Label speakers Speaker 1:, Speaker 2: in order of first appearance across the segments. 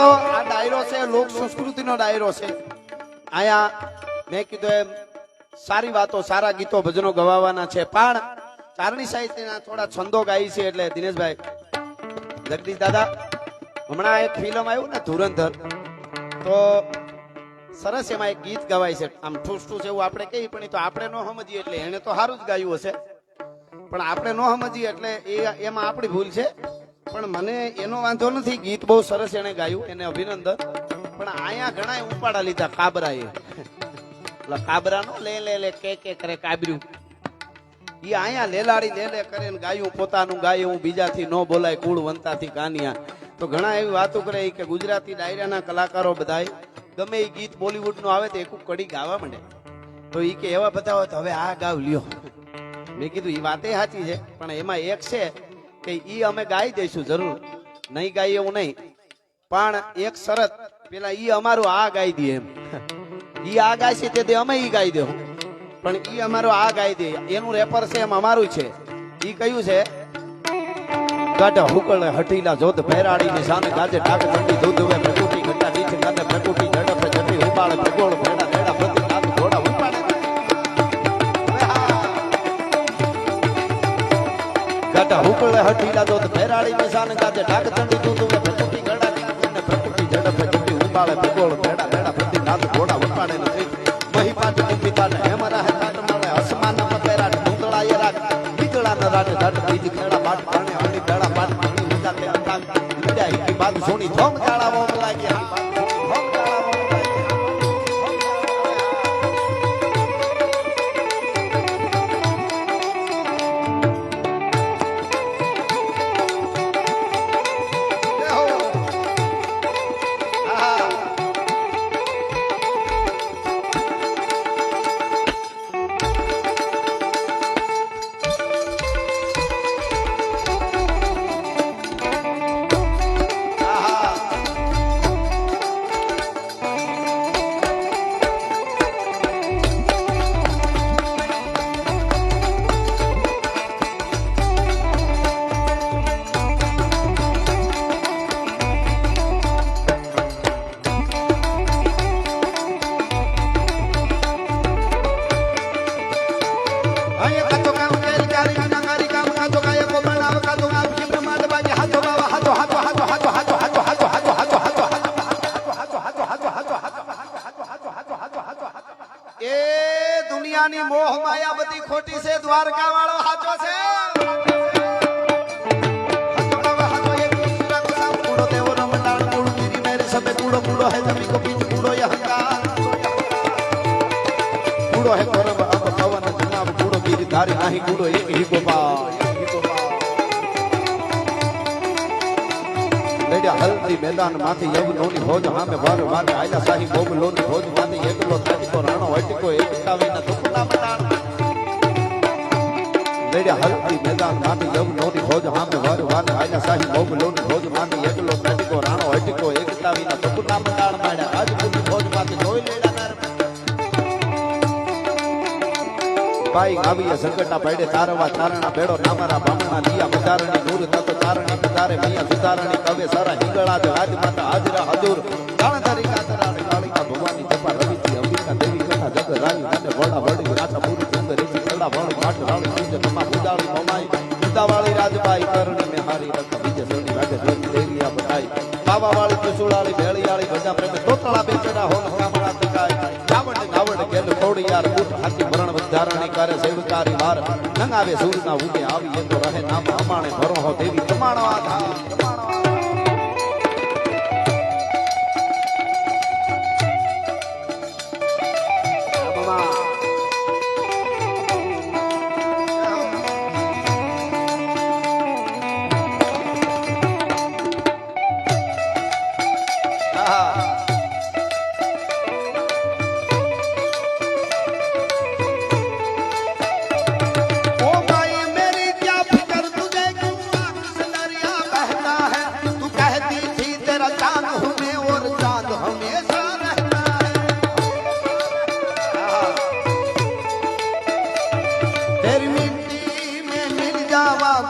Speaker 1: આપણો આ ડાયરો છે લોક સંસ્કૃતિનો ડાયરો છે. આયા મેં કીધું એમ સારી વાતો સારા ગીતો ભજનો ગવાવાના છે, પણ ચારણી સાહિત્યના થોડા છંદો ગાઈ છે. એટલે દિનેશભાઈ જગદીશ દાદા હમણાં એક ફિલ્મ આવ્યું ને ધુરંધર, તો સરસ એમાં એક ગીત ગવાય છે. આમ ઠૂસ ઠૂસ એવું આપણે કહીએ પણ એ તો આપણે ન સમજીએ, એટલે એને તો સારું જ ગાયું હશે પણ આપણે ન સમજીએ એટલે એમાં આપણી ભૂલ છે. પણ મને એનો વાંધો નથી, ગીત બહુ સરસ એને ગાયું, એને અભિનંદન. પણ અહીંયા ઘણા ઉપાડા લીધા કાબરાએ, એટલે કાબરા નો લે લે લે કે કરે કાબર્યું, એ અહીંયા લેલાડી લે લે કરે ગાયું, પોતાનું ગાય એવું બીજાથી ન બોલાય, કુળ વંતાથી કાનિયા. તો ઘણા એવી વાતો કરે કે ગુજરાતી ડાયરાના કલાકારો બધાય ગમે એ ગીત બોલીવુડ નું આવે તો એક કડી ગાવા માંડે, તો એ કે એવા બધા હોય તો હવે આ ગાવ લ્યો. મેં કીધું એ વાતે સાચી છે, પણ એમાં એક છે કે ઈ અમે ગાઈ દઈશું જરૂર, નહીં ગાઈએ એવું નહીં, પણ એક શરત, પેલા ઈ અમારું આ ગાઈ દે એમ. ઈ આ ગાય છે તે અમે ઈ ગાઈ દે, પણ ઈ અમારું આ ગાઈ દે, એનું રેપર છે એમ અમારું છે. ઈ કયું છે? ગાઢા હુકળ હઠીલા જોત ભેરાડી ની સામે ગાજે ટાક ઠંડી દૂધ વે પ્રકૃતિ ઘટા નીચે ગાને પ્રકૃતિ ઝડપ જટી ઉબાળ ભગોળ ભેડા ભેડા પ્રતિ નાથ ઘોડા ઉપાડે. ગાઢા હુકળ હઠીલા જોત ભેરાડી ની સામે ગાજે ટાક ઠંડી દૂધ વે પ્રકૃતિ ઘટા નીચે પ્રકૃતિ ઝડપ જટી ઉબાળ ભગોળ ભેડા ભેડા પ્રતિ નાથ ઘોડા ઉપાડે. મહી પાટ પિતા ને હેમરા હે કાટ મળે અસમાન પતેરા ઢુંગળા એ રાખ બીજળા ન રાટ ધાટ બીજ ખેડા બાટ પાણી હણી બેડા બાટ પાણી લીધા તે અંતાંગ લીધા હિકી બાદ સોની ધોમ ચાળા મોમ લાગ્યા. દુનિયાની મોહ માયા બધી ખોટી છે, દ્વારકા વાળો સાચો છે. કૂડો હે જમી કો બીજ કૂડો યહંકાર કૂડો હે કરબ અબ પવન જનાબ કૂડો ગીર ધારી નહીં કૂડો એક હી ગોપાલ. લેડ્યા હલ્દી મેદાન માંથી યવનોની હોજ હામે વાર વાર આયલા સાહી બોબલોની હોજ માંથી એકલો તટકો રાણો હટકો એકતાવીના દુખના મટાણ. લેડ્યા હલ્દી મેદાન માંથી યવનોની હોજ હામે વાર વાર આયલા સાહી બોબલોની હોજ માંથી એકલો તટકો રાણો હટકો એકતાવીના દુખના મટાણ માડ્યા. રાજપૂતની હોજ માંથી જોઈ લેડા ભાઈ ગાવીએ સંકટા પડે તારવા તારણા બેડો નામારા બામણા દિયા બધારણી દૂર તતો તારણી બધારે મિયા સુધારણી કવે સારા હિંગળા જ રાજમાતા હાજરા હજુર ગાણધારી કાતરાણી કાળિકા ભવાની જપા રવિજી અંબિકા દેવી કથા જગ રાણી અને વડા વડી રાતા પૂરી સુંદર રેજી કડા વણ ઘાટ રાણી સુજ નમા ઉદાળી મમાઈ ઉદાવાળી રાજબાઈ કરણી મે હારી રખ બીજે સોની રાગે જોઈ દેવિયા બધાઈ બાવાવાળી ત્રિશુળાળી ભેળિયાળી ભજા પ્રેમે તોતળા બેચડા હોલ કામળા તકાય ગાવડ ગાવડ ગેલ થોડી યાર ઉઠ હાથી વરણ વધારણી કરે સેવકારી વાર નંગાવે સૂરના ઉગે આવી એ તો રહે નામ અમાણે ભરો હો દેવી તમાણો આધાર.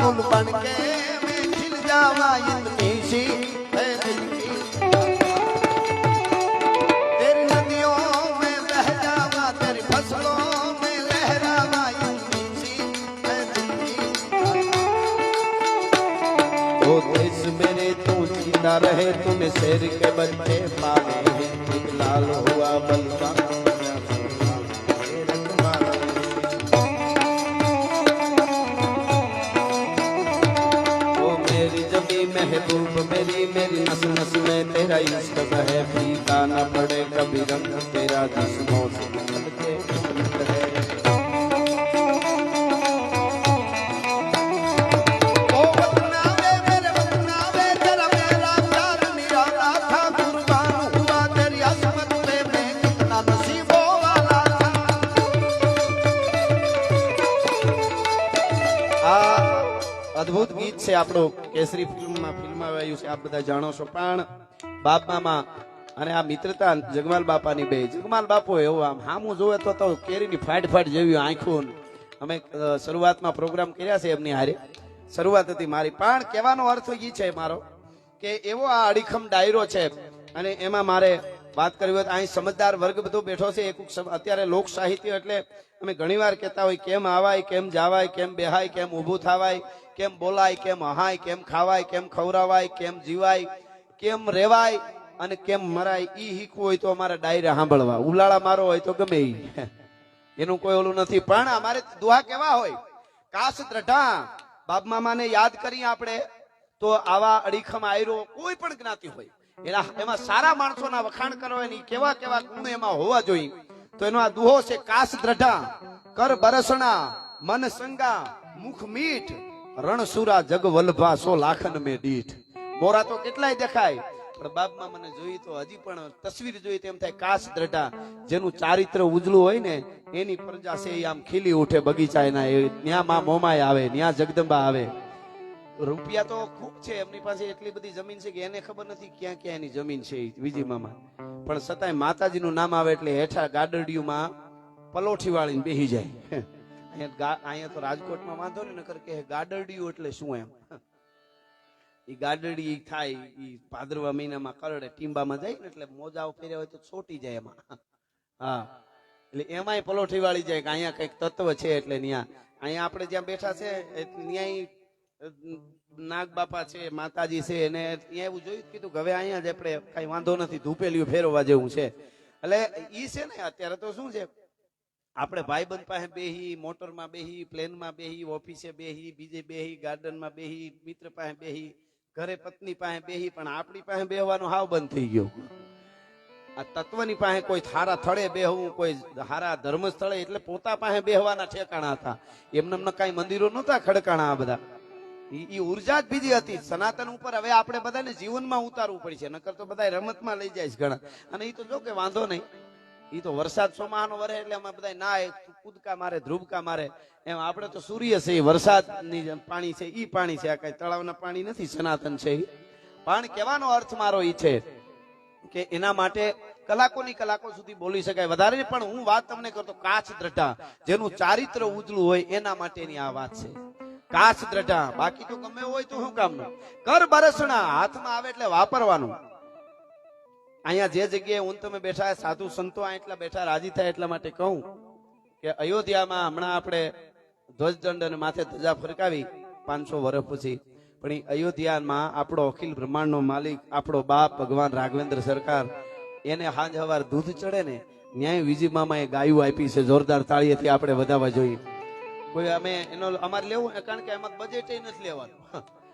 Speaker 1: गुल बन के मैं खिल जावा इतनी सी है दिल की तूने शेर के बच्चे पाले हैं, एक लाल हुआ बलवान महबूब मेरी मेरी नस नस में तेरा इश्क है, फीका न पड़े कभी रंग तेरा जिस्मों से निकल के है। ओ वतना वे मेरे वतना वे तेरा मेरा प्यार निराला था, कुर्बान हुआ तेरी अजमत पे मैं कितना नसीबों वाला था। अद्भुत गीत છે આપણો કેસરી ફિલ્મમાં આવ્યું છે, આપ બધા જાણો છો। પણ બાપ મામા અને આ મિત્રતા જગમાલ બાપાની બે, જગમાલ બાપુ એવો આમ હામું જોવે તો કેરીની ફાટ ફાટ જેવી આંખો। અમે શરૂઆતમાં પ્રોગ્રામ કર્યા છે એમની હારે, શરૂઆત હતી મારી। પણ કહેવાનો અર્થ એ છે મારો કે એવો આ અડીખમ ડાયરો છે અને એમાં મારે વાત કરવી હોય તો અહીં સમજદાર વર્ગ બધો બેઠો છે। એક અત્યારે લોક સાહિત્ય એટલે અમે ઘણીવાર કહેતા હોય કેમ આવાય, કેમ જાવાય, કેમ બેહાય, કેમ ઊભું થવાય, કેમ બોલાય, કેમ હહાય, કેમ ખાવાય, કેમ ખવરાવાય, કેમ જીવાય, કેમ રેવાય અને કેમ મરાય, ઈ શીખવું હોય તો અમારે ડાયરા સાંભળવા। ઉલાળા મારો હોય તો ગમે ઈ, એનું કોઈ ઓલું નથી। પણ અમારે દુહા કેવા હોય, કાશ દ્રઢા બાપ મામાને યાદ કરી આપણે તો આવા અડીખમ આયરો કોઈ પણ જ્ઞાતિ હોય એમાં સારા માણસોના વખાણ કરવાની કેવા કેવા ગુણ એમાં હોવા જોઈએ, તો એનો આ દુહો છે। કાશ દ્રઢા કર બરસણા મન સંગા મુખ મીઠ, રણસુરા જગ વલ્ભા 100 લાખન મે દીઠ। મોરા તો કેટલાય દેખાય પણ બાપમાં મને જોઈ તો હજી પણ તસવીર જોઈ તેમ થાય કાશ દ્રઢા, જેનું ચારિત્ર ઉજળું હોય ને એની પ્રજા છે આમ ખીલી ઉઠે બગીચા એના, ન્યા માં મોમાય આવે, ન્યા જગદંબા આવે। રૂપિયા તો ખૂબ છે એમની પાસે, એટલી બધી જમીન છે કે એને ખબર નથી ક્યાં ક્યાં એની જમીન છે વિજી મામા, પણ છતાંય માતાજીનું નામ આવે એટલે હેઠા ગાડરડીયુંમાં પલોઠી વાળીને બેહી જાય। અહીંયા તો રાજકોટમાં વાંધો ને નકર કે ગાડરડીયું એટલે શું એમ, ઈ ગાડરડી થાય ઈ ભાદરવા મહિનામાં કરડે, ટીંબામાં જાય ને એટલે મોજાઓ પહેર્યા હોય તો છોટી જાય એમાં। હા, એટલે એમાંય પલોઠી વાળી જાય કે અહીંયા કઈક તત્વ છે એટલે ન્યા અહીંયા આપણે જ્યાં બેઠા છે ન્યાય નાગ બાપા છે, માતાજી છે, અને ત્યાં એવું જોયું કીધું કે હવે અહીંયા જ આપણે કઈ વાંધો નથી, ધૂપેલિયું ફેરવવા જેવું છે। એટલે ઈ છે ને અત્યારે તો શું છે, આપણે ભાઈબંધ પાસે બેહી, મોટરમાં બેહી, પ્લેનમાં બેહી, ઓફિસે બેહી, બીજે બેહી, ગાર્ડનમાં બેહી, મિત્ર પાસે બેહી, ઘરે પત્ની પાસે બેહી, પણ આપણી પાસે બેહવાનું હાવ બંધ થઈ ગયું। આ તત્વની પાસે કોઈ થારા થળે બેહવું, કોઈ હારા ધર્મ સ્થળે, એટલે પોતા પાસે બેહવાના ઠેકાણા હતા, એમને કઈ મંદિરો નહોતા ખડકાણા। આ બધા ઈ ઉર્જા જ બીજી હતી સનાતન ઉપર। હવે આપણે બધાને જીવનમાં ઉતારવું પડશે, નકર તો બધા રમતમાં લઈ જાય છે ઘણા। અને ઈ તો જો કે વાંધો નહીં, ઈ તો વરસાદ સોમાહાનો વરે એટલે અમે બધા ના કૂદકા મારે, ધ્રુબકા મારે, એમ આપણે તો સૂર્ય છે, વરસાદની પાણી છે ઈ પાણી છે, આ કઈ તળાવના પાણી નથી, સનાતન છે। પણ કહેવાનો અર્થ મારો ઈ છે કે એના માટે કલાકોની કલાકો સુધી બોલી શકાય વધારે, પણ હું વાત તમને કરતો કાચ દ્રઢા, જેનું ચારિત્ર ઉજળું હોય એના માટેની આ વાત છે। કાચ દ્રઢા, બાકી તો ગમે હોય તો શું કામનું। કર બરસણા, હાથમાં આવે એટલે વાપરવાનું। અહીંયા જે જગ્યાએ હું તમે બેઠા સાધુ સંતો એટલા બેઠા રાજી થાય એટલા માટે કહું કે અયોધ્યામાં હમણાં આપણે ધ્વજદંડ અને માથે ધજા ફરકાવી 500 વર્ષ પછી, પણ એ અયોધ્યામાં આપણો અખિલ બ્રહ્માંડનો માલિક આપણો બાપ ભગવાન રાઘવેન્દ્ર સરકાર, એને હાંજ હવાર દૂધ ચડે ને ન્યાય વિજી મામાએ ગાયું આપી છે, જોરદાર તાળીએથી આપણે વધાવવા જોઈએ। કોઈ અમે એનો અમારે લેવું, કારણ કે એમાં બજેટ નથી લેવાનું,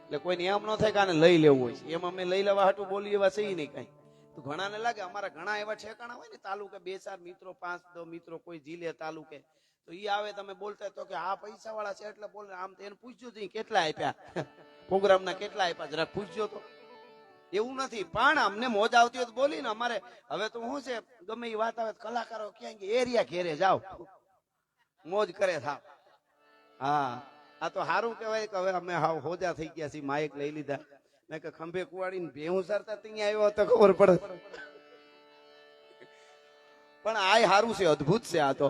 Speaker 1: એટલે કોઈને એમ ન થાય કે આને લઈ લેવું હોય, એમ અમે લઈ લેવા હાટું બોલી એવા સહી નહીં કઈ। તો ઘણાને લાગે અમારા ઘણા એવા ઠેકાણા હોય ને તાલુકે 2-4 મિત્રો, 5-10 મિત્રો કોઈ જિલ્લે તાલુકે, તો ઈ આવે તમે બોલતા તો કે આ પૈસા વાળા છે એટલે બોલે, આમ તો એને પૂછજો તો કેટલા આપ્યા પ્રોગ્રામના, કેટલા આપ્યા જરા પૂછજો તો। એવું નથી, પણ અમને મોજ આવતી હોય તો બોલી ને અમારે। હવે તો શું છે, ગમે એ વાત આવે કલાકારો ક્યાંય એરિયા ઘેરે જાઓ, મોજ કરે થાવ। હા, આ તો સારું કહેવાય કે હવે અમે હાવ હોજા થઈ ગયા છીએ, માઇક લઈ લીધા, ને કે ખંભે કુવાડીને ભેહું સરતા ત્યાં આવ્યો તો ખબર પડે। પણ આ સારું છે, અદભુત છે આ તો।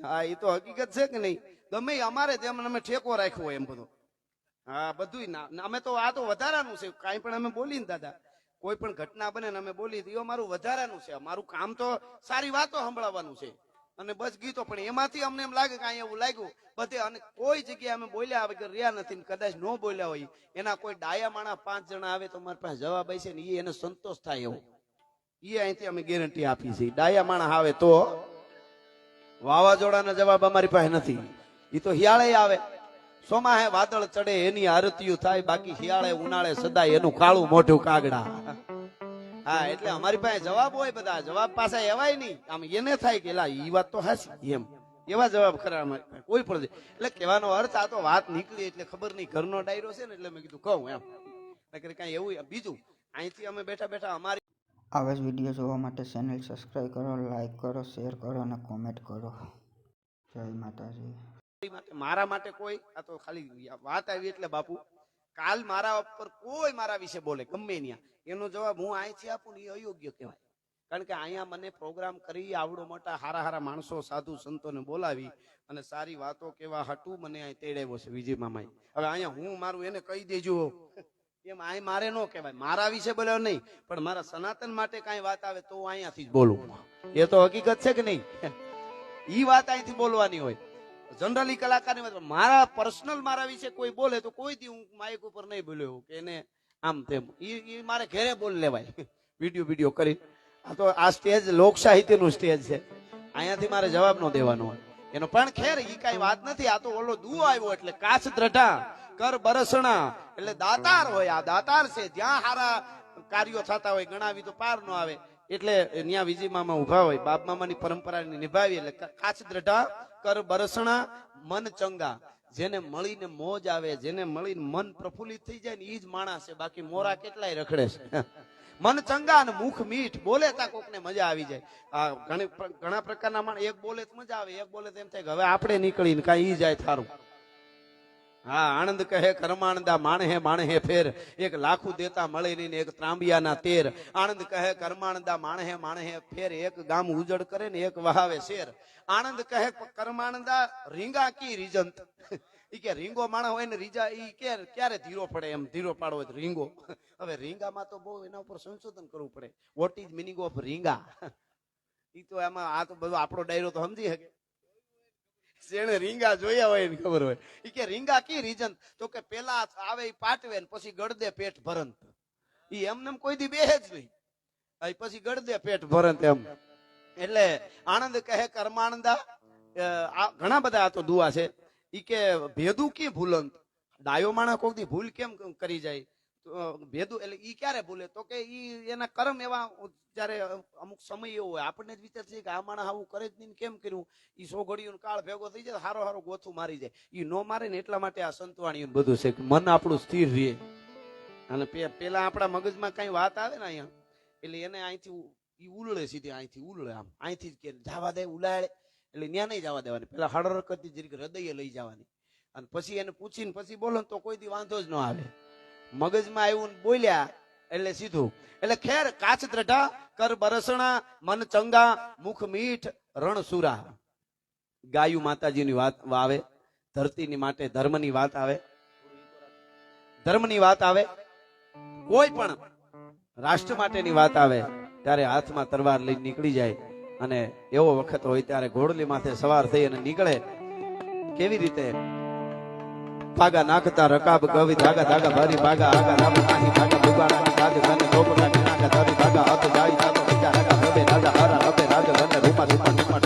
Speaker 1: હા, એ તો હકીકત છે કે નહીં, ગમે અમારે જેમ અમે ઠેકો રાખ્યો હોય એમ બધું। હા, બધું અમે તો આ તો વધારાનું છે, કાંઈ પણ અમે બોલી ને દાદા, કોઈ પણ ઘટના બને ને અમે બોલી, એ અમારું વધારાનું છે। અમારું કામ તો સારી વાતો સંભળાવવાનું છે, અને બસ ગીતો. પણ એમાંથી અમને એમ લાગે કે અહીંયા એવું લાગ્યું બધે, અને કોઈ જગ્યાએ અમે બોલ્યા વગર રહ્યા નથી. કદાચ ન બોલ્યા હોય એના કોઈ ડાયા માણા 5 જણા આવે તો મારી પાસે જવાબ આવશે ને એને સંતોષ થાય એવો, એ અહીંથી અમે ગેરંટી આપી છે. ડાયા માણા આવે તો, વાવાઝોડાના જવાબ અમારી પાસે નથી. એ તો હિયાળે આવે, સોમાહે વાદળ ચડે એની આરતીયું થાય, બાકી શિયાળે ઉનાળે સદાય એનું કાળું મોઢું કાગડા. હા, એટલે અમારી પાસે જવાબ હોય, બધા જવાબ પાછા એવાય નહીં. આમ એને થાય કે લા ઈ વાત તો હાચી એમ, એવા જવાબ ખરા અમારી પાસે કોઈ પણ. એટલે કહેવાનો અર્થ, આ તો વાત નીકળી એટલે ખબર નહીં ઘરનો ડાયરો છે ને એટલે મેં કીધું કહું એમ. કઈ એવું બીજું અહીંથી અમે બેઠા બેઠા અમારી
Speaker 2: આવા જ વિડીયો જોવા માટે ચેનલ સબસ્ક્રાઈબ કરો, લાઈક કરો, શેર કરો અને કોમેન્ટ કરો. જય માતાજી.
Speaker 1: મારા માટે કોઈ, આ તો ખાલી વાત આવી એટલે બાપુ કાલ મારા ઉપર કોઈ મારા વિશે બોલે ગમે ત્યાં, એનો જવાબ હું અહીંથી આપું ને એ અયોગ્ય કહેવાય. કારણ કે અહીંયા મને પ્રોગ્રામ કરી આવડો મોટા હારા હારા માણસો સાધુ સંતોને બોલાવી અને સારી વાતો કેવા હટું મને અહીં તેડાવ્યો છે વિજય મામાએ. હવે અહીંયા હું મારું એને કહી દેજો એમ અહીં મારે ન કહેવાય. મારા વિશે બોલ્યો નહીં, પણ મારા સનાતન માટે કઈ વાત આવે તો અહીંયાથી જ બોલું. એ તો હકીકત છે કે નહીં? ઈ વાત અહીંથી બોલવાની હોય. જનરલી કલાકારની વાત, મારા પર્સનલ મારા વિશે કોઈ બોલે તો કોઈ દી હું માઇક ઉપર નહીં બોલ્યો કે એને આમ તેમ. ઈ મારે ઘરે બોલ લેવાય વિડીયો કરી. આ તો આ સ્ટેજ લોક સાહિત્યનું સ્ટેજ છે, અહીંયાથી મારે જવાબ નો દેવાનો હોય એનો. પણ ખેર ઈ કઈ વાત નથી. આ તો ઓલો દુઓ આવ્યો એટલે કાચ દ્રઢા કર બરસણા, એટલે દાતાર હોય. આ દાતાર છે, જ્યાં હારા કાર્યો થતા હોય ગણાવી તો પાર નો આવે. એટલે ત્યાં વિજય મામા ઉભા હોય, બાપ મામાની પરંપરાને નિભાવી. એટલે કાચ દ્રઢા કર બરસણા મન ચંગા, જેને મળીને મોજ આવે, જેને મળીને મન પ્રફુલ્લિત થઈ જાય ને ઈ જ માણસ છે. બાકી મોરા કેટલાય રખડે છે. મન ચંગા અને મુખ મીઠ, બોલે તા કોક ને મજા આવી જાય. આ ઘણા પ્રકારના માણસ, એક બોલે તો મજા આવે, એક બોલે તો એમ થાય કે હવે આપણે નીકળીને કાંઈ ઈ જાય થારું. હા, આનંદ કહે કર્માનંદા માણહે ફેર, એક લાખું દેતા મળે નહીં ને એક ત્રાંબિયાના તેર. આનંદ કહે કર્માનંદા માણહે ફેર, એક ગામ ઉજળ કરે ને એક વહાવે શેર. આનંદ કહે કર્માનંદા રીંગા કી રીજંત, ઈ કે રીંગો માણસ હોય ને રીજા ઈ ક્યારે ધીરો પડે, એમ ધીરો પાડો હોય તો રીંગો. હવે રીંગામાં તો બહુ એના ઉપર સંશોધન કરવું પડે. વોટ ઇઝ મિનિંગ ઓફ રીંગા? ઈ તો એમાં આ તો બધો આપણો ડાયરો તો સમજી શકે. જેને રીંગા જોયા હોય એને ખબર હોય. ઈ કે રીંગા કી રીજન, તો કે પેલા આવે ઈ પાટવે ને પછી ગળદે પેટ ભરંત. ઈ એમને કોઈ દી બેહે જ નહીં, પછી ગળદે પેટ ભરંત એમ. એટલે આનંદ કહે કર્માનંદા, ઘણા બધા આ તો દુઆ છે. ઈ કે ભેદુ કી ભૂલંત, ડાયો માણા કોક દી ભૂલ કેમ કરી જાય? ભેદુ એટલે ઈ ક્યારે ભૂલે? તો કે ઈ એના કર્મ એવા, જયારે અમુક સમય એવો હોય આપણને જ વિચાર છે કે આ માણસ આવું કરે જ નહીં, કેમ કર્યું? ઈ 100 ઘડીઓનો કાળ ભેગો થઈ જાય, હારો ગોથું મારી જાય. ઈ નો મારે ને એટલા માટે આ સંતવાણીઓ બધું છે કે મન આપણું સ્થિર રહે. અને પેલા આપણા મગજમાં કઈ વાત આવે ને અહીંયા, એટલે એને અહીંથી ઈ ઉલળે, સીધી અહીંથી ઉલળે, આમ અહીંથી જ કે જવા દે ઉલાળે, એટલે ત્યાં નહીં જવા દેવાની. પેલા હળરકતી જરીક હૃદય લઈ જવાની, અને પછી એને પૂછીને પછી બોલો તો કોઈ દી વાંધો જ ન આવે. મગજમાં આવ્યું બોલ્યા એટલે સીધું. એટલે ખેર કાચ દ્રઢા કર બરસણા મન ચંગા મુખ મીઠ રણસુરા. ગાયું માતાજીની વાત આવે, ધરતીની માટે ધર્મની વાત આવે, ધર્મની વાત આવે, કોઈ પણ રાષ્ટ્ર માટેની વાત આવે ત્યારે હાથમાં તલવાર લઈને નીકળી જાય. અને એવો વખત હોય ત્યારે ઘોડલી માથે સવાર થઈ અને નીકળે. કેવી રીતે? ભાગા નાખતા રકાબ કવિ ધાગા ધાગા ભારી ભાગા આગા રામ નાહી ભાગા ભુગાણા કાજ ગને ટોપકા નાગા ધારી ભાગા હાથ જાઈ તાતો બીજા રાગા હબે રાજા હારા હબે રાજ ગને રૂપા રૂપા રૂપા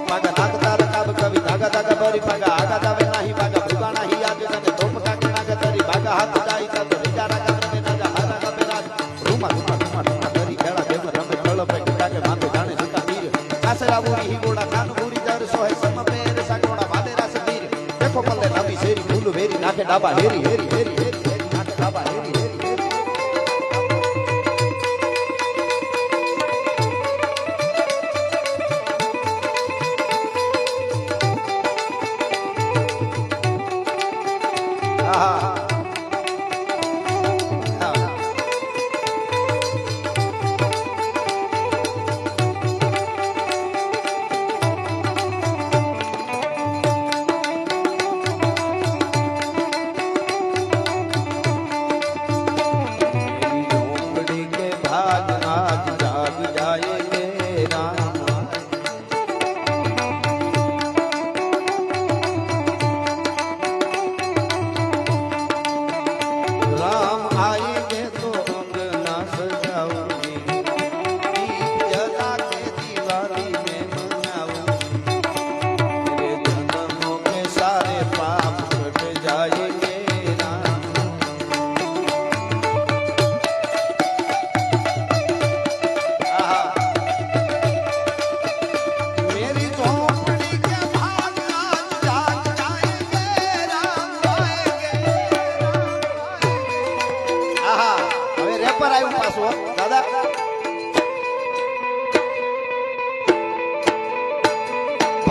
Speaker 1: ભાગા નાખતા રકાબ કવિ ધાગા ધાગા ભારી ભાગા આગા દાવે નાહી ભાગા ભુગાણા હી આજ ગને ટોપકા નાગા ધારી ભાગા હાથ જાઈ તાતો બીજા રાગા હબે રાજા હારા હબે રાજ રૂપા રૂપા રૂપા રૂપા ધરી ખેડા જેમ રમે કળ પે કાકે માથે જાણે સુતા તીર કાસરા બુરી હી ગોડા કાન બુરી દર સોહે સમ પેર સાકોડા વાલે રાસ તીર દેખો પલ્લે નવી શેરી ફૂલ વેરી નાખે ડાબા હેરી હેરી હેરી હેરી હેરી નાખે ડાબા હેરી હેરી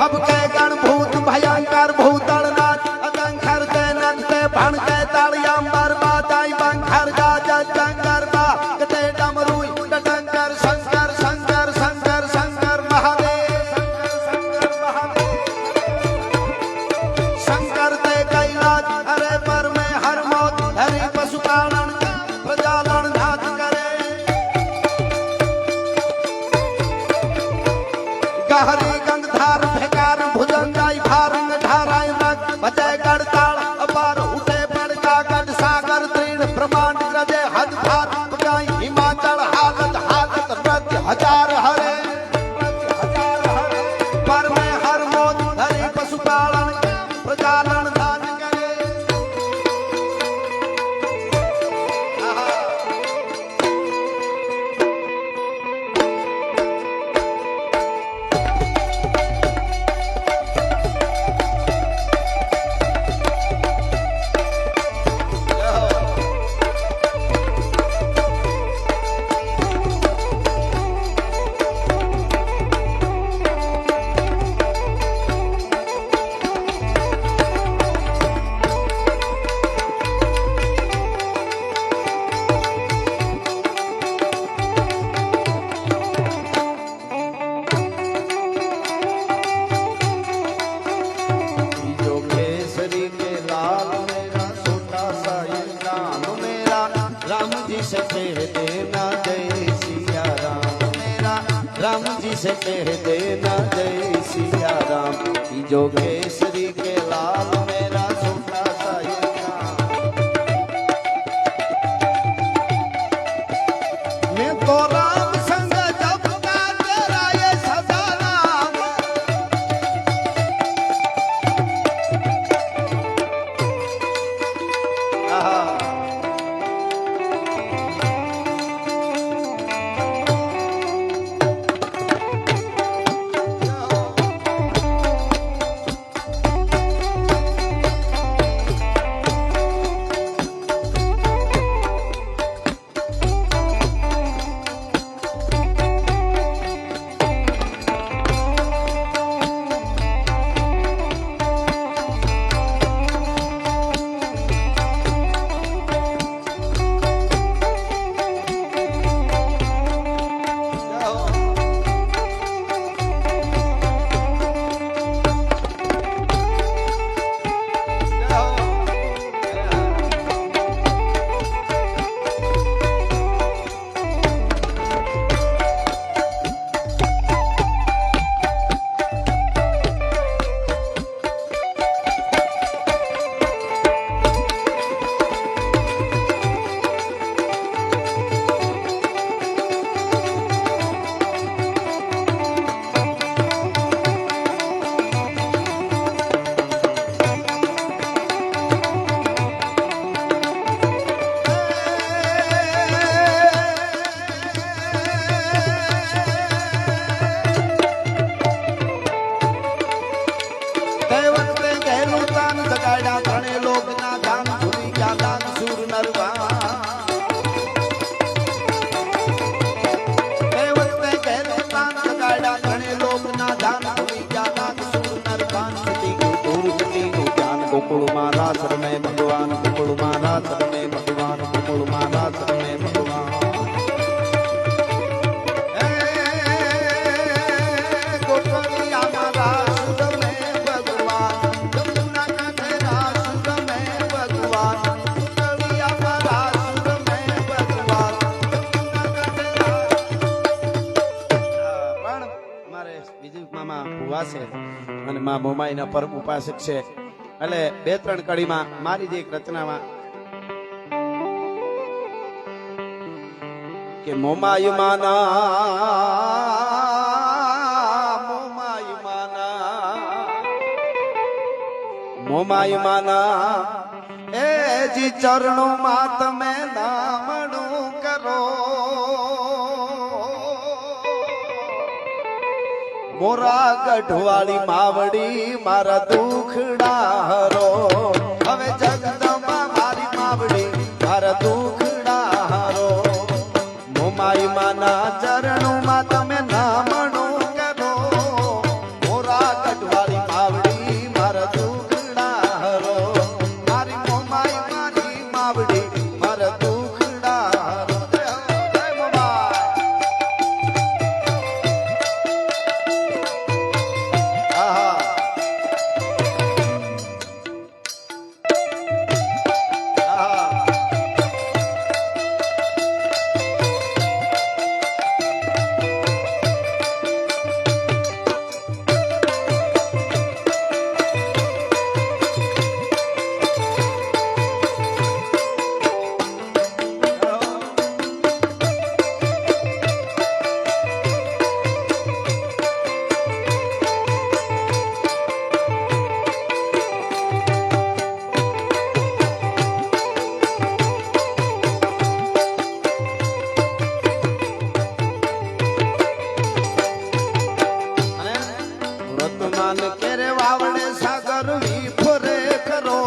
Speaker 1: भबके गण भूत भयंकर भूतलनाथ अगंखर ते नंते भणके तालियांबर बाताई बंखर गाजत गंगरबा कते डमरुई डंकर शंकर शंकर शंकर शंकर महादेव शंकर महादेव शंकर ते कैलाश हरे पर में हर मौत हरि पशुपालन प्रजालन नाथ करे गहरी गंगधार भेकार भुजंगाई भारंग धाराई रग बजय गड़ताल अपार उठे बड़का गढ़ सागर तृण ब्रह्मांड रजे हद भार गाई हिमाचल हालत हालत रज हजार हरे पर में हर मौत हरि पशुपालन प्रजालन दान करे आहा। जो केसरी के लाल मेरा छोटा सा ये नाम मेरा राम जी से कह देना जय सिया राम मेरा राम जी से कह देना जय सिया राम जो केसरी के लाल मेरा छोटा सा ये नाम मैं तो राम संग जब का तेरा ये सदा नाम आहा। गोकुल महाराज में भगवान गोकुल महाराज में भगवान गोकुल महाराज में भगवान गोकुलिया महाराज में भगवान जमुना कठेरा सुर में भगवान गोकुलिया महाराज में भगवान जमुना कठेरा પણ અમારે બીજું મામા ભુવા છે અને મા મોમાઈના પરમ ઉપાસક છે એટલે બે ત્રણ કડીમાં મારી જે એક રચનામાં કે મોમાયુમાના એ જી ચરણો માં તમે નામણું કરો મોરા ગઢવાળી માવડી મારા દુખડા હરો હવે જગદંબા મારી માવડી મારા દુખડા હરો મોમાઈ માના ચરણોમાં તમે નામણું કરો મોરા ગઢવાળી હનુમાન કેરે વાવડે સાગર વિફરે કરો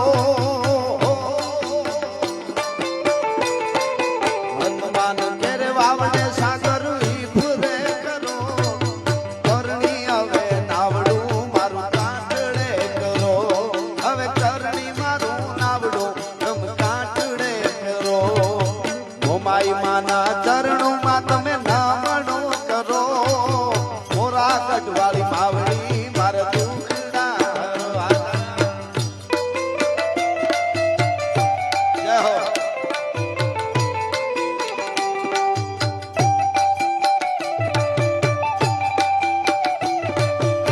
Speaker 1: હનુમાન કેરે વાવડે સાગર વિફરે કરો કરણી હવે નાવડું મારું કાંટડે કરો હવે કરણી મારું નાવડું તમ કાંટડે કરો મોમાઈ માના ચરણોમાં તમે નામણું કરો મોરા ગઢવાળી માવડી મારે દુખડા હરવા. જય હો.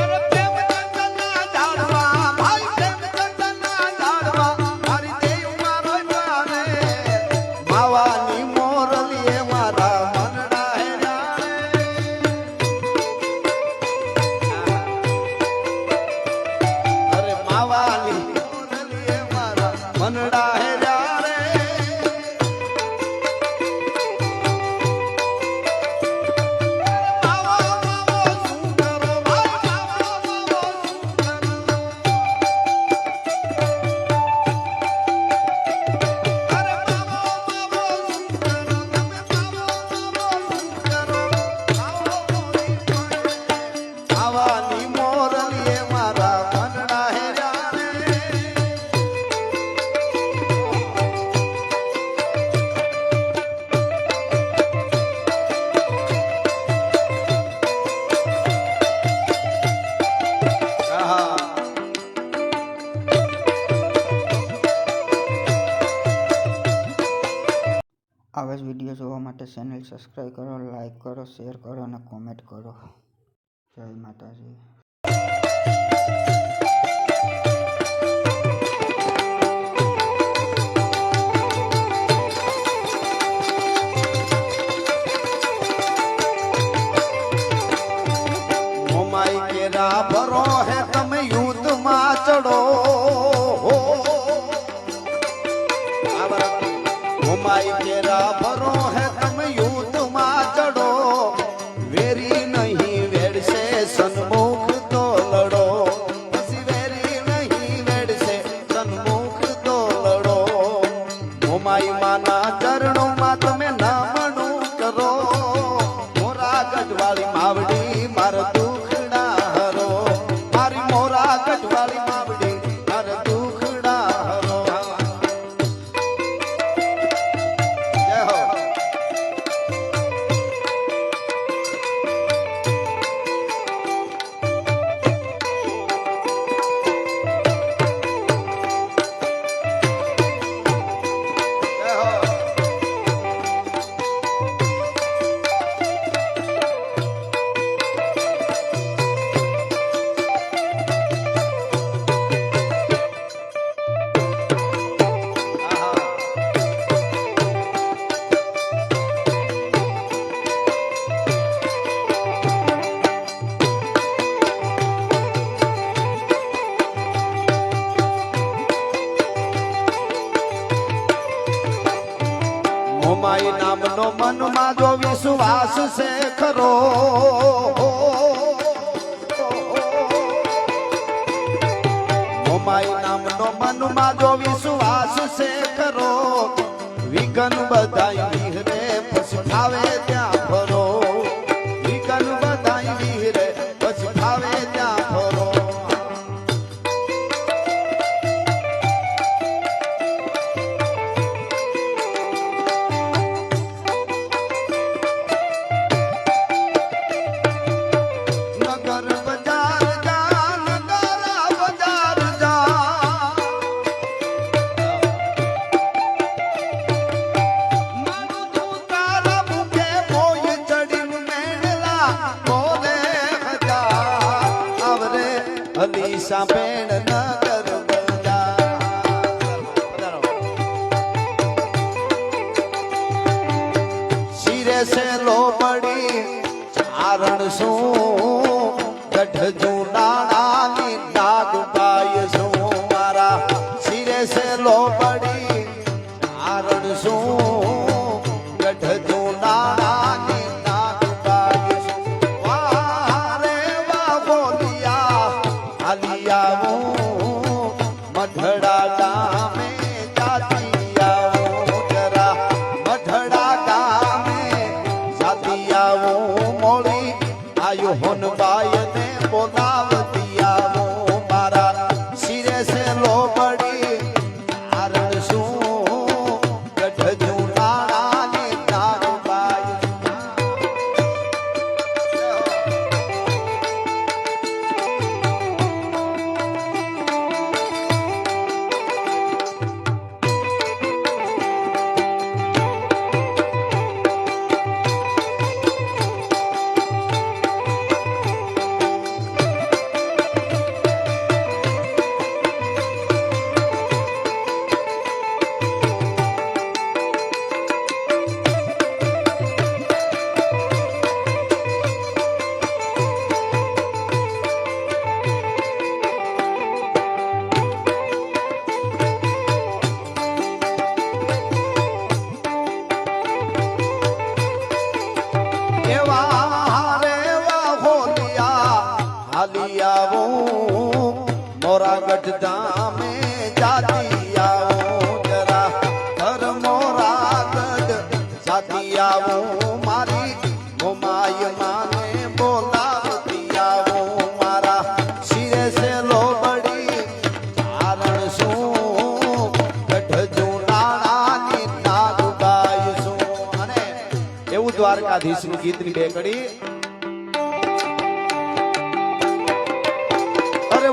Speaker 1: અરે પ્રેમચંદના ઝાડવા, ભાઈ પ્રેમચંદના ઝાડવા, મારી દેવ મારો જાણે. માવાની મોરલીએ મારા મનડા હે જાણે. અરે માવાની મોરલીએ મારા મનડા હે જાણે. માવો માવો શું કરો ભાઈ, માવો માવો શું કરો. અરે માવો માવો શું કરો તમે, માવો માવો શું કરો. આવાની મોરલીએ મારા મનડા હે જાણે. આહા.
Speaker 2: આવા જ વિડીયો જોવા માટે ચેનલ સબસ્ક્રાઈબ કરો, લાઈક કરો, શેર કરો અને કોમેન્ટ કરો. જય માતાજી.
Speaker 1: મોમાઈ કેરા ભરો હે તમે યુદ્ધમાં ચડો મોમાઈ કેરા ભરો હે તમે યુદ્ધમાં ચડો વેરી નહીં વેડશે સન્મુખ તો લડો પછી વેરી નહીં વેડશે સન્મુખ તો લડો મોમાઈ માના ચરણોમાં તમે નામણું કરો મોરા ગઢવાળી માવડી મારા દુખડા હરો મારી મોરા ગઢવાળી માવડી મારા દુખડા હરો. જય હો. જય હો. આહા. મોમાઈ નામનો મનમાં જો વિશ્વાસ છે ખરો મોમાઈ નામનો મનમાં જો વિશ્વાસ છે ખરો વિઘન બધાય વિહરે પછી ફાવે ત્યાં ફરો વિઘન બધાય વિહરે પછી ફાવે ત્યાં ફરો. નગર બજાર જા નગરા બજાર જા મારું તું તારા મુખે મોય ચડીને મેળલા બોલે હજાર આવરે હલીસા બેણ નગર બજાર. શિરે સે લોબડી ચારણ શું ગઢ નાણાની નાગ પાય શું મારા શિરે સે લોબડી ચારણ શું ગઢ નાણાની નાગ પાય શું વારે વા બોલિયા આયુ હોન બાય ને બોલાવતી આવો મારા શિરે સે લોબડી કારણ શું ગઢ જુનાણાની નાગબાઈ મોરા ગઢ ધામે જાતી આવો જરા હર મોરા ગઢ જાતી આવો મારી મોમાય માને બોલાવતી આવો મારા શિરે સે લોબડી કારણ શું ગઢ જુનાણાની નાગબાઈ શું અને એવું દ્વારકાધીશનું ગીતની બે કડી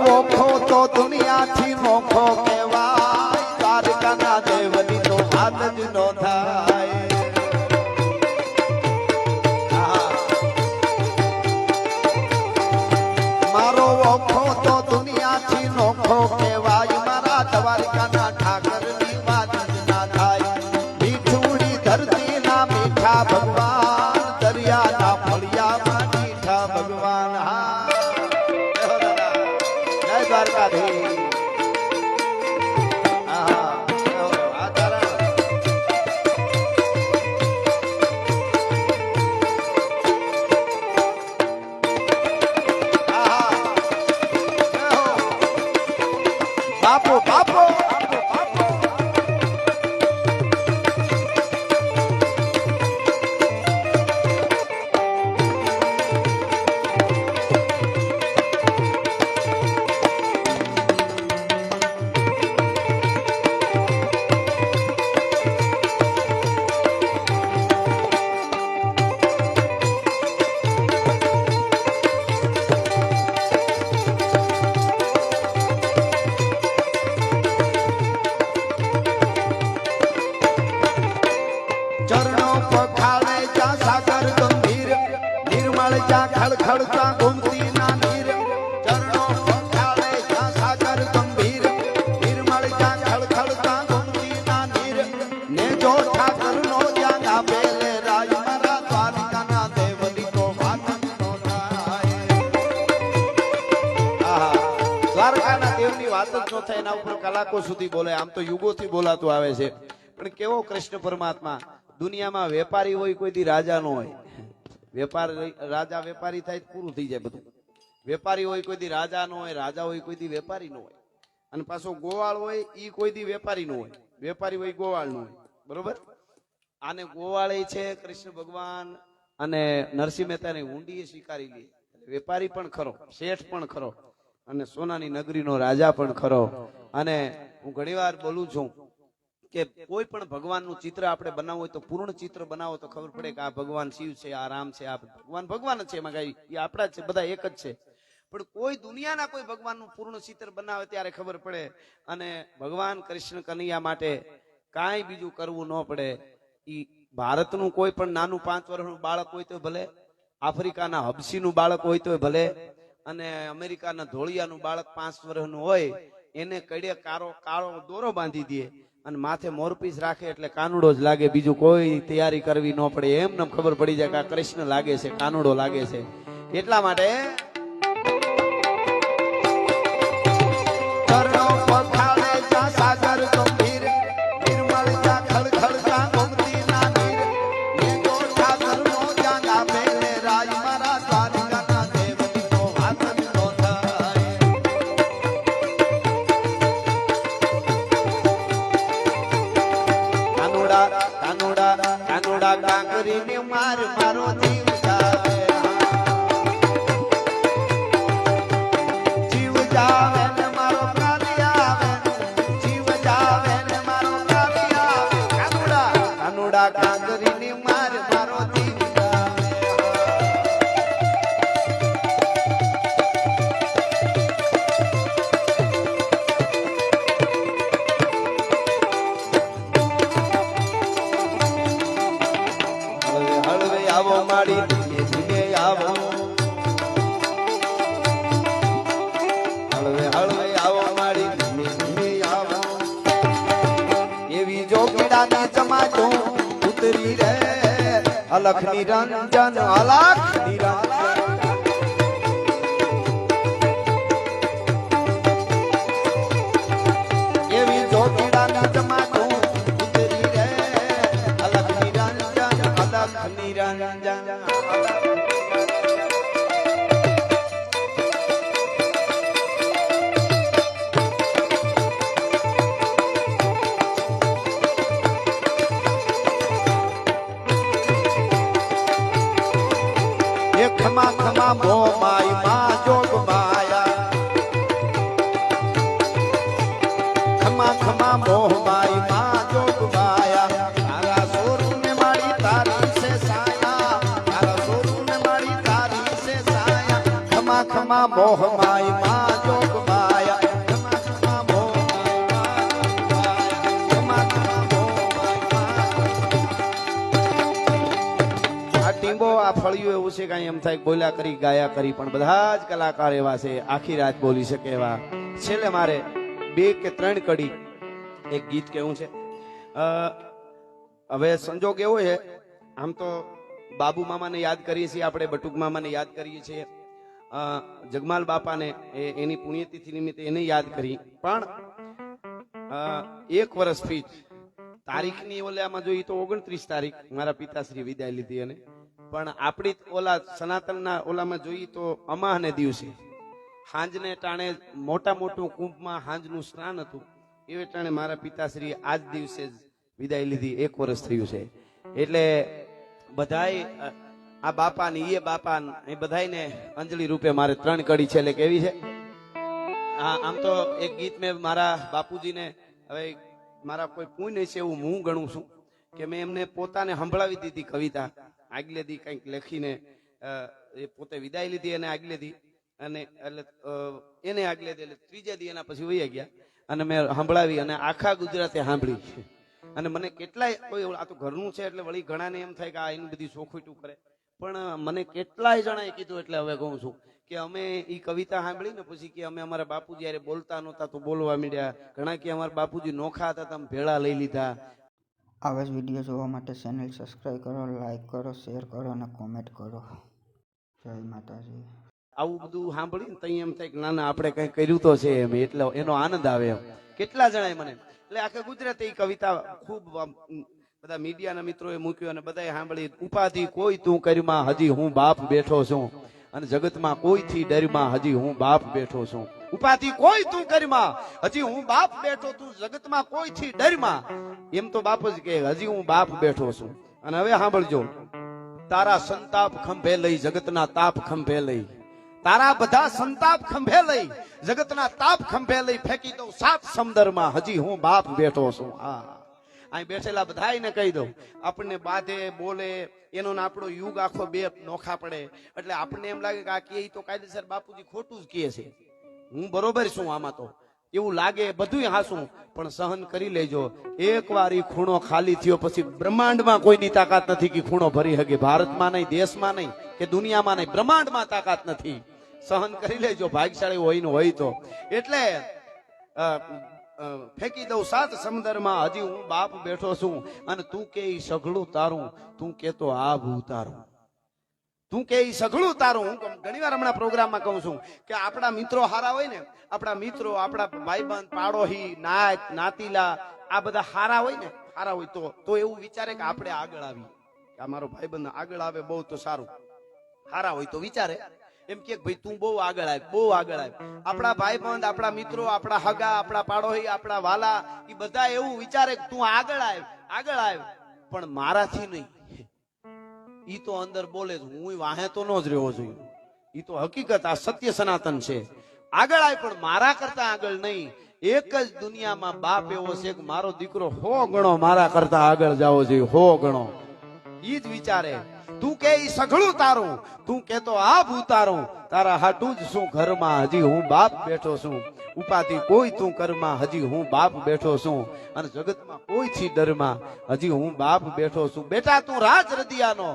Speaker 1: ઓખો તો દુનિયાથી મોખો કહેવાય દ્વારકાના દેવની તો વાત જ નો થાય મારો ઓખો તો દુનિયાથી નોખો કહેવાય મારા દ્વારકાના ઠાકરની વાત જ ના થાય મીઠુડી ધરતીના મીઠા ભગવાન દરિયાના ફળિયામાં મીઠા ભગવાન હા દ્વારકાધીશ બાપો બાપો ખડખડતા ઘૂમતી ના નીર ચરણો પખાળે જા સાગર ગંભીર નિર્મળ જા ખડખડતા ઘૂમતી ના નીર ને જો ઠાકર નો જ્ઞાન આપેલે રાજ મારા દ્વારકાના દેવની તો વાત નો થાય દ્વારકાના દેવની વાત જ નો થાય એના ઉપર કલાકો સુધી બોલે આમ તો યુગોથી બોલાતું આવે છે પણ કેવો કૃષ્ણ પરમાત્મા દુનિયામાં વેપારી હોય કોઈ દી રાજા નો હોય વેપાર રાજા વેપારી થાય પૂરું થઈ જાય બધું વેપારી હોય કોઈ દી રાજા નો હોય રાજા હોય કોઈ દી વેપારી નો હોય અને પાછો ગોવાળ હોય ઈ કોઈ દી વેપારી નો હોય વેપારી હોય ગોવાળ નો હોય બરોબર આને ગોવાળે છે કૃષ્ણ ભગવાન અને નરસિંહ મહેતાને ઊંડીએ સ્વીકારી લે વેપારી પણ ખરો શેઠ પણ ખરો અને સોનાની નગરીનો રાજા પણ ખરો અને હું ઘણીવાર બોલું છું કે કોઈ પણ ભગવાનનું ચિત્ર આપણે બનાવવું હોય તો પૂર્ણ ચિત્ર બનાવો તો ખબર પડે કે આ ભગવાન શિવ છે આ રામ છે આ ભગવાન જ છે એમાં કઈ એ આપણા જ છે બધા એક જ છે પણ કોઈ દુનિયાના કોઈ ભગવાનનું પૂર્ણ ચિત્ર બનાવે ત્યારે ખબર પડે અને ભગવાન કૃષ્ણ કનૈયા માટે કાંઈ બીજું કરવું ન પડે ઈ ભારતનું કોઈ પણ નાનું 5 વર્ષનું બાળક હોય તો ભલે આફ્રિકાના હબસીનું બાળક હોય તો ભલે અને અમેરિકાના ધોળિયાનું બાળક 5 વર્ષનું હોય એને કડે કાળો દોરો બાંધી દે અને માથે મોરપીસ રાખે એટલે કાનુડો જ લાગે બીજું કોઈ તૈયારી કરવી ન પડે એમને ખબર પડી જાય કે આ કૃષ્ણ લાગે છે કાનુડો લાગે છે એટલા માટે ચરણો પખાળે જા સાગર ગંભીર નિર્મળ જા ખળખળતા ગોમતી ના નીર ને જો ઠાકરનો જ્ઞાન આપે ને રાજ મારા દ્વારકાના દેવની તો વાત જ ન થાય કાનુડા કાંકરીને માર મારો જીવ જાવે અલખ નિરંજન અલખ નિરંજન એવી જોગીડાની જમાતું ઉતરી રે અલખ નિરંજન ખમા ખમા મો માઈ મા જોગ માયા ખમા ખમા મોહ માઈ મા જોગ માયા તારા સોરું ને મારી તારી સે સાયા તારા સોરું ને મારી તારી સે સાયા ખમા ખમા મોહ માઈ મા જોગ માયા ખમા ખમા મોહ માઈ મા જોગ માયા ખમા ખમા મોહ માઈ મા આ ટીંબો આ ફળિયું એવું છે કાંઈ એમ થાય બોલ્યા કરી ગાયા કરી પણ બધા જ કલાકાર એવા છે આખી રાત બોલી શકે એવા છેલ્લે મારે 2 કે 3 કડી એક ગીત કેવું છે હવે સંજોગ એવો છે આમ તો બાબુ મામાને યાદ કરીએ છીએ આપણે બટુક મામાને યાદ કરીએ છીએ જગમાલ બાપાને એની પુણ્યતિથિ નિમિત્તે એને યાદ કરી પણ 1 વર્ષથી તારીખની ઓલામાં જોઈએ તો 29 તારીખ મારા પિતાશ્રી વિદાય લીધી અને પણ આપણી ઓલા સનાતનના ઓલામાં જોઈએ તો અમાહને દિવસે હાંજને ટાણે મોટું કુંભમાં હાંજનું સ્નાન હતું એ ટાણે મારા પિતાશ્રી આજ દિવસે જ વિદાય લીધી 1 વર્ષ થયું છે એટલે બધાય આ બાપાની એ બાપા એ બધાયને અંજલિ રૂપે મારે 3 કડી છે એટલે કેવી છે આમ તો એક ગીત મેં મારા બાપુજીને હવે મારા કોઈ પુણ્ય છે એવું હું ગણું છું કે મેં એમને પોતાને સંભળાવી દીધી કવિતા આગલે દી કંઈક લખીને એ પોતે વિદાય લીધી અને આગલે દી અને એટલે એને આગલે દી એટલે ત્રીજે દી એના પછી વહી ગયા અને મેં સંભળાવી અને આખા ગુજરાતે સાંભળી અને મને કેટલાય કોઈ આ તો ઘરનું છે એટલે વળી ઘણાને એમ થાય કે આ એની બધી ચોખવટું કરે પણ મને કેટલાય જણાએ કીધું એટલે હવે કહું છું કે અમે એ કવિતા સાંભળી ને પછી કે અમે અમારા બાપુજી જયારે બોલતા નહોતા તો બોલવા માંડ્યા ઘણા કે અમારા બાપુજી નોખા હતા તમે ભેળા લઈ લીધા
Speaker 2: આવા જ વિડીયો જોવા માટે ચેનલ સબસ્ક્રાઈબ કરો, લાઈક કરો, શેર કરો અને કોમેન્ટ કરો. જય માતાજી.
Speaker 1: આવું બધું સાંભળીને તઈ એમ થાય કે ના ના આપણે કઈ કર્યું તો છે એમ એટલે એનો આનંદ આવે એમ કેટલા જણાય મને એટલે આખા ગુજરાતે કવિતા ખૂબ બધા મીડિયાના મિત્રોએ મૂક્યો અને બધાએ સાંભળી ઉપાધિ કોઈ તું કરીમાં હજી હું બાપ બેઠો છું અને જગતમાં કોઈથી ડરમાં હજી હું બાપ બેઠો છું ઉપાધિ કોઈ તું કરીમાં હજી હું બાપ બેઠો તું જગતમાં કોઈથી ડરમાં એમ તો બાપ જ કે હજી હું બાપ બેઠો છું અને હવે સાંભળજો તારા સંતાપ ખંભે લઈ જગતના તાપ ખંભે લઈ તારા બધા સંતાપ ખંભે લઈ જગતના તાપ ખંભે લઈ ફેંકી દઉં 7 સમુદ્રમાં હજી હું બાપ બેઠો છું અહીં બેઠેલા બધાને કહી દઉં આપણને બાધે બોલે એનો આપણો યુગ આખો બે નોખા પડે એટલે આપણને એમ લાગે કે આ કે તો કાયદેસર બાપુજી ખોટું જ કહે છે હું બરોબર છું આમાં તો એવું લાગે બધું હાસું પણ સહન કરી લેજો એકવાર ઈ ખૂણો ખાલી થયો પછી બ્રહ્માંડમાં કોઈની તાકાત નથી કે ખૂણો ભરી શકે ભારતમાં નહીં દેશમાં નહીં કે દુનિયામાં નહીં બ્રહ્માંડમાં તાકાત નથી સહન કરી લેજો ભાગ્યશાળી હોય ને હોય તો એટલે ફેંકી દઉં 7 સમુદ્રમાં હજી હું બાપ બેઠો છું અને તું કે સઘળું તારું તું કેતો આભ ઉતારું તું કે સઘળું તારું હું ઘણી વાર હમણાં પ્રોગ્રામમાં કહું છું કે આપણા મિત્રો હારા હોય ને આપણા મિત્રો આપણા ભાઈબંધ પાડોશી નાત નાતીલા આ બધા હારા હોય ને હારા હોય તો એવું વિચારે કે આપણે આગળ આવીએ આ મારો ભાઈબંધ આગળ આવે બહુ તો સારું હારા હોય તો વિચારે એમ કે ભાઈ તું બહુ આગળ આવ આપણા ભાઈબંધ આપણા મિત્રો આપણા હગા આપણા પાડોશી આપણા વાલા એ બધા એવું વિચારે કે તું આગળ આવ પણ મારાથી નહીં ઈ તો અંદર બોલે હું વાહે તો ન જ રહેવો જોઈએ ઈ તો હકીકત આ સત્ય સનાતન છે આગળ આવ પણ મારા કરતા આગળ નહીં એક જ દુનિયામાં બાપ એવો છે કે મારો દીકરો 100 ગણો મારા કરતા આગળ જવો જોઈએ 100 ગણો ઈ જ વિચારે તું કે સઘળું તારું તું કેતો આભ ઉતારું તારા હાટું જ શું ઘરમાં હજી હું બાપ બેઠો છું ઉપાધિ કોઈ તું કરમાં હજી હું બાપ બેઠો છું અને જગતમાં કોઈથી ડરમાં હજી હું બાપ બેઠો છું બેટા તું રાજ રદિયાનો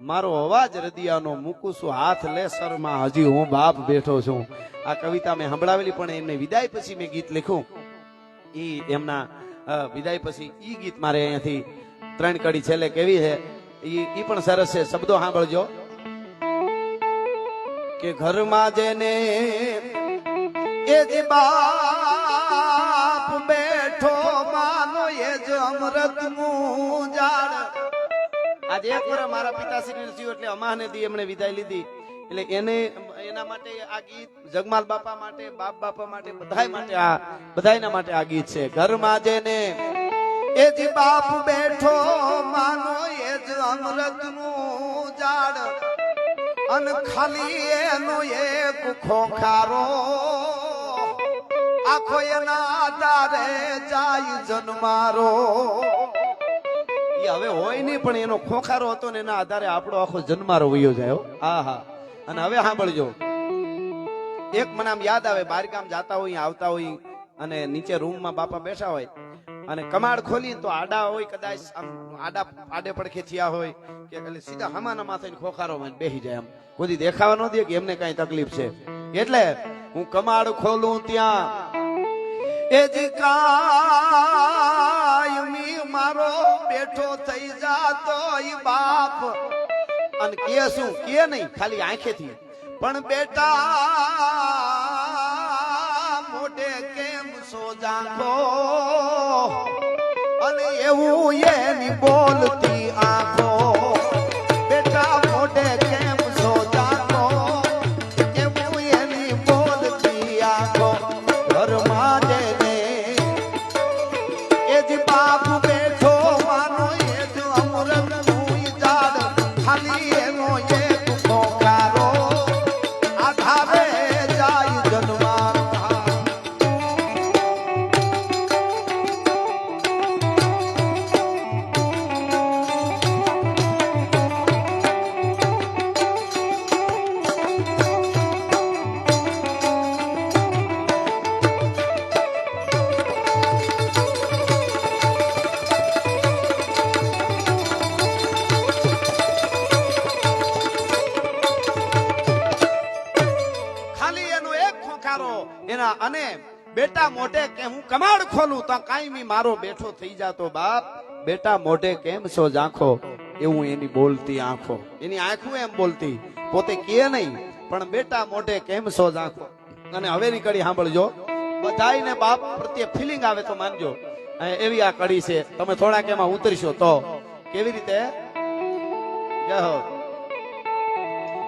Speaker 1: મારો અવાજ રદિયાનો મૂકું છું હાથ લે સરમાં હજી હું બાપ બેઠો છું આ કવિતા મેં સંભળાવેલી પણ એમને વિદાય પછી મેં ગીત લખ્યું ઈ એમના વિદાય પછી ઈ ગીત મારે અહીંયાથી 3 કડી છેલ્લે કેવી છે ઈ પણ સરસ છે. શબ્દો સાંભળજો કે ઘરમાં જેને એ જ બાપ બેઠો માનો એ જ અમૃતનું ઝાડ. આજે એક વર્ષ મારા પિતાશ્રી થયું એટલે અમાને દી એમણે વિદાય લીધી એટલે એને એના માટે આ ગીત જગમાલ બાપા માટે બાપ બાપા માટે બધાય માટે આ બધાયના માટે આ ગીત છે. ઘરમાં જેને એ જ બાપ બેઠો માનો એ જ અમૃતનું ઝાડ અન ખાલી એનો એક ખોખારો આખો એના આધારે જાય જન્મારો. એ હવે હોય નહીં પણ એનો ખોખારો હતો ને એના આધારે આપણો આખો જન્મારો વયો જાય. આહા. અને હવે સાંભળજો એક મને આમ યાદ આવે બાર ગામ જાતા હોય આવતા હોય અને નીચે રૂમમાં બાપા બેઠા હોય અને કમાડ ખોલી તો આડા હોય કદાચ આડે પડખે થયા હોય કે એટલે સીધા હમાના માથે ખોખારો માં બેસી જાય. આમ કોઈ દેખાવા ન દે કે એમને કઈ તકલીફ છે એટલે હું કમાડ ખોલું ત્યાં એ જ કાયમી મારો બેઠો થઈ જાતો ઈ બાપ અને કે શું કે નહીં ખાલી આંખેથી પણ બેટા મોઢે કેમ સો જાગો અને એવું એની બોલતી આંખો. બેટા મોઢે કેમ સો જાગો એવું એની બોલતી આંખો. ઘરમાં જઈને એ જ બાપ બેઠો માનો એ જ અમૃતનું ઝાડ ખાલી એનો એક ખોખારો આધારે જાય જન્મારો. એના અને બેટા મોઢે કે હું કમાડ ખોલું તો કાયમી મારો બેઠો થઈ જાતો બાપ. બેટા મોઢે કેમ સો ઝાંખો એવું એની બોલતી આંખો. એની આંખો એમ બોલતી પોતે કે નહીં પણ બેટા મોઢે કેમ સો ઝાંખો. અને હવે ની કડી સાંભળજો બધાયને બાપ પ્રત્યે ફિલિંગ આવે તો માનજો એવી આ કડી છે. તમે થોડાક એમાં ઉતરશો તો કેવી રીતે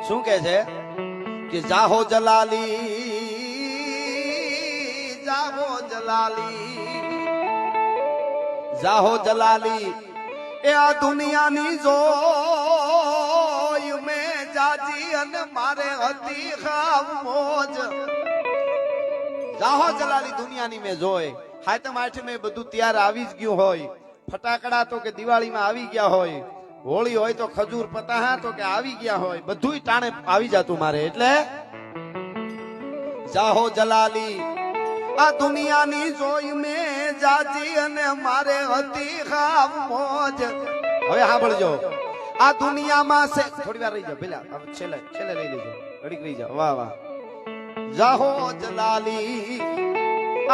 Speaker 1: શું કે છે કે જાહો જલાલી જાહો જલાલી એ આ દુનિયાની જોય મેં જાજી અને મારે હતી ખાવ મોજ. જાહો જલાલી દુનિયાની મેં જોય હાતમ આઠમે બધું તૈયાર આવી જ ગયું હોય. ફટાકડા તો કે દિવાળીમાં આવી ગયા હોય, હોળી હોય તો ખજૂર પતાહા તો કે આવી ગયા હોય, બધું ટાણે આવી જતું મારે. એટલે જાહો જલાલી આ દુનિયાની જોઈ મેં જાજી અને મારે હતી ખાવ મોજ. હવે સાંભળજો આ દુનિયામાં છે થોડી વાર રહી જાવ પેલા છેલ્લે લઈ લેજો ઘડીક રહી જાવ. વાહ વાહ. જાહો જલાલી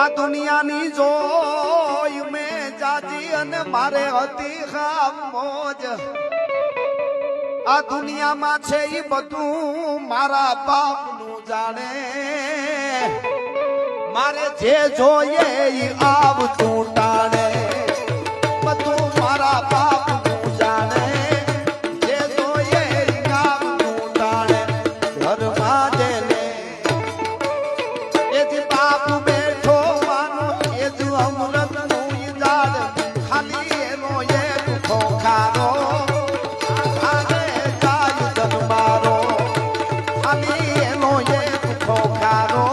Speaker 1: આ દુનિયાની જોઈ મેં જાજી અને મારે હતી ખાવ મોજ. આ દુનિયામાં છે ઈ બધું મારા બાપનું જાણે, મારે જે જોઈએ ઈ આવતું ટાણે. બધું મારા બાપનું જાણે, જે જોઈએ ઈ આવતું ટાણે. ઘરમાં જેને એ જ બાપ બેઠો માનો એ જ અમૃતનું ઝાડ ખાલી એનો એક ખોખારો આધારે જાય જન્મારો. ખાલી એનો એક ખોખારો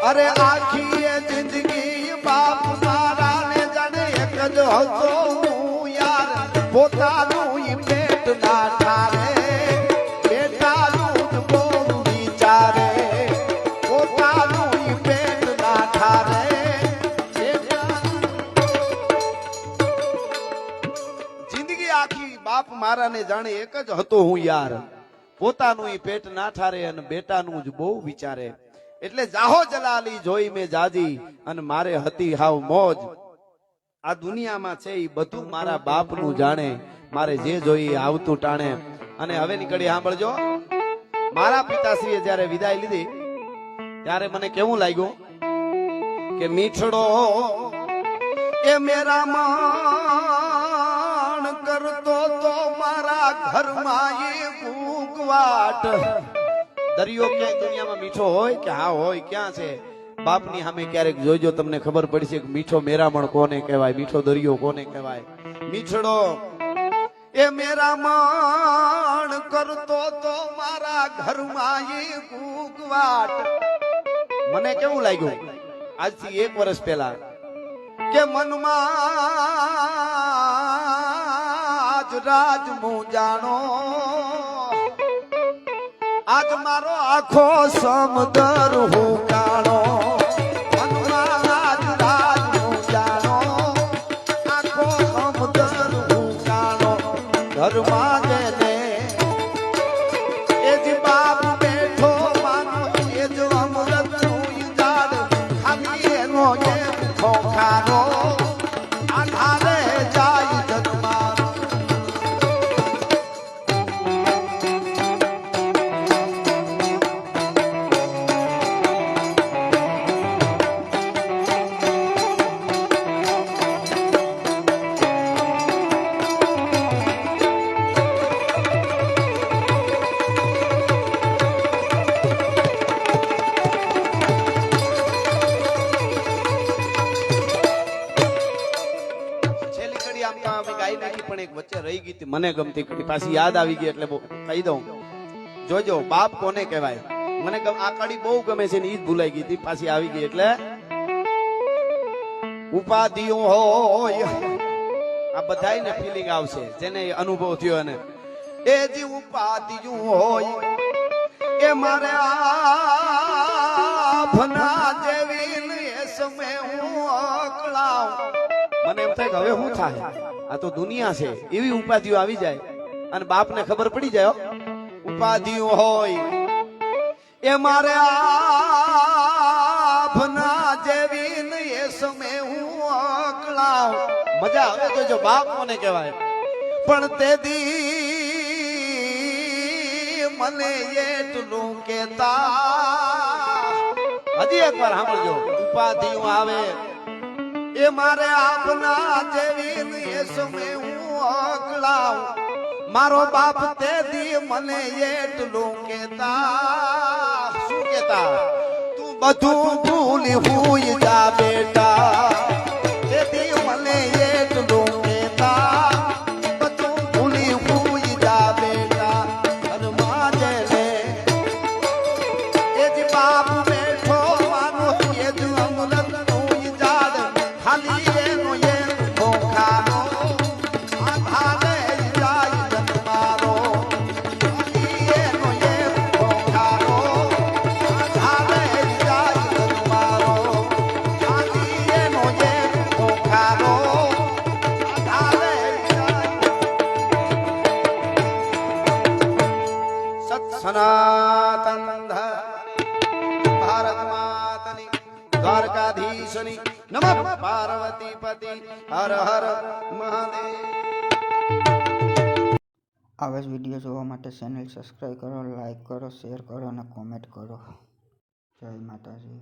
Speaker 1: અરે આખી એ જિંદગી બાપ મારા ને જાણે એક જ હતો હું યાર પોતાનું ઈ પેટ ના ઠારે બેટાનું જ બહુ વિચારે પોતાનું ઈ પેટ ના ઠારે જિંદગી આખી બાપ મારા ને જાણે એક જ હતો હું યાર પોતાનું ઈ પેટ ના ઠારે અને બેટાનું જ બહુ વિચારે એટલે જાહો જલાલી જોઈ મેં જાજી અને મારે હતી હાવ મોજ આ દુનિયામાં છે એ બધું મારા બાપનું જાણે મારે જે જોઈએ આવતું ટાણે અને હવે નીકળી સાંભળજો મારા પિતાશ્રીએ જ્યારે વિદાય લીધી ત્યારે મને કેવું લાગ્યું કે મીઠડો એ મેરા માણ કરતો તો મારા ઘરમાં એ ભૂખવાટ દરિયો ક્યાંય દુનિયામાં મીઠો હોય કે હા હોય ક્યાં છે બાપની સામે ક્યારેક જોઈજો તમને ખબર પડશે કે મીઠો મેરામણ કોને કહેવાય મીઠો દરિયો કોને કહેવાય મીઠડો એ મેરામણ કરતો તો મારા ઘરમાં એ ભૂખવાટ મને કેવું લાગ્યું આજથી 1 વર્ષ પહેલા કે મનમાં જ રાજ મૂંઝાણો આજ મારો આખો સમદર હું કાણો મનમાં આજ રાજ મૂંઝાણો આખો સમદર હું કાણો ઘરમાં જેને એ જ બાપ બેઠો માનો એ જ અમૃત નું ઝાડ ખાલી એનો એ ખોખારો આધારે જાય જગમાં એક વચ્ચે રહી ગઈ હતી મને ગમતી કડી પાછી યાદ આવી ગઈ એટલે કહી દઉં જોજો બાપ કોને કહેવાય મને આ કડી બહુ ગમે છે ને ઈ જ ભૂલાઈ ગઈ હતી પાછી આવી ગઈ એટલે ઉપાધિઓ હોય આ બધાયને ફીલિંગ આવશે જેને અનુભવ થયો અને એ જે ઉપાધિઓ હોય એ મારે આભના જેવી એ સમય હું અકળાવ મને એમ થાય કે હવે શું થાય આ તો દુનિયા છે એવી ઉપાધિઓ આવી જાય અને બાપને ખબર પડી જાય ઉપાધિઓ હોય એ મારે આભના જેવી એ સમય હું અકળાવ મજા આવે તો જો બાપ કોને કહેવાય પણ તે દી મને એટલું કેતા હજી એકવાર સાંભળજો ઉપાધિઓ આવે એ મારે આપના જેવી એ સમય હું અકળાવ મારો બાપ તે દી મને એટલું કેતા શું કેતા તું બધું ભૂલી હુઈ જા બેટા તે દી મને એટલું કેતા બધું ભૂલી હુઈ જા બેટા ઘરમાં જેને એ જ બાપ બેઠો માનો એ જ અમૃત નું ઝાડ ખાલી એનો એ ખોખારો આધારે જાય જન્મારો ખાલી એનો એ ખોખારો આધારે જાય જન્મારો ખાલી એનો એ ખોખારો આધારે જાય સત સનાતન ભારત માતની દ્વારકાધીશની નમઃ પાર્વતી પતિ હર હર મહાદેવ
Speaker 2: આવા જ વિડીયો જોવા માટે ચેનલ સબસ્ક્રાઈબ કરો, લાઈક કરો, શેર કરો અને કોમેન્ટ કરો. જય માતાજી.